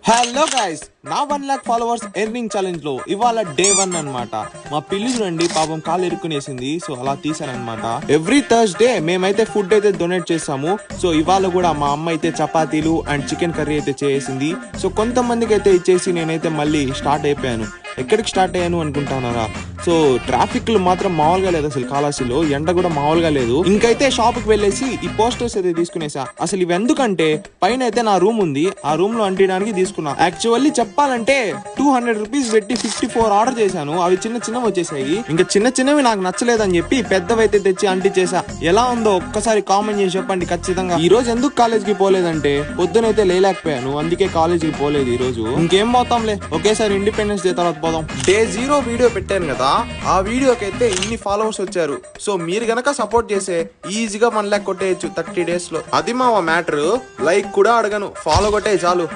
Hello guys, నా 1 lakh followers earning challenge లో ఇవాళ డే 1 అన్నమాట. మా పిల్లి చూడండి, పాపం కాలు ఇరుక్కునేసింది. సో అలా తీసానమాట. ఎవ్రీ థర్స్డే మేమైతే ఫుడ్ అయితే డొనేట్ చేస్తాము. సో ఇవాళ కూడా మా అమ్మ అయితే చపాతీలు అండ్ చికెన్ కర్రీ అయితే చేసింది. సో కొంతమందికి అయితే ఇచ్చేసి నేనైతే మళ్ళీ స్టార్ట్ అయిపోయాను. ఎక్కడికి స్టార్ట్ అయ్యాను అనుకుంటున్నారా? సో ట్రాఫిక్ మాత్రం మామూలుగా లేదు అసలు. కాళహస్తిలో ఎండ కూడా మామూలుగా లేదు. ఇంకైతే షాప్ కి వెళ్ళేసి ఈ పోస్టర్స్ అయితే తీసుకునేసా. అసలు ఇవి ఎందుకంటే పైన అయితే నా రూమ్ ఉంది, ఆ రూమ్ లో అంటించడానికి తీసుకున్నా. యాక్చువల్లీ చెప్పాలంటే 200 రూపీస్ పెట్టి 54 ఆర్డర్ చేశాను. అవి చిన్నవి వచ్చేసాయి. ఇంకా చిన్నవి నాకు నచ్చలేదని చెప్పి పెద్దవైతే తెచ్చి అంటించేసా. ఎలా ఉందో ఒక్కసారి కామెంట్ చేసి చెప్పండి ఖచ్చితంగా. ఈ రోజు ఎందుకు కాలేజ్ కి పోలేదంటే పొద్దునైతే లేలేకపోయాను, అందుకే కాలేజ్ కి పోలేదు ఈ రోజు. ఇంకేం పోతాంలే, ఒకేసారి ఇండిపెండెన్స్ డే తర్వాత పోదాం. డే 0 వీడియో పెట్టాను కదా, ఆ వీడియోకి అయితే ఇన్ని ఫాలోవర్స్ వచ్చారు. సో మీరు గనక సపోర్ట్ చేసే ఈజీగా 1 lakh కొట్టేయచ్చు 30 days లో. అది మా మ్యాటర్. లైక్ కూడా అడగను, ఫాలో కొట్టే చాలు.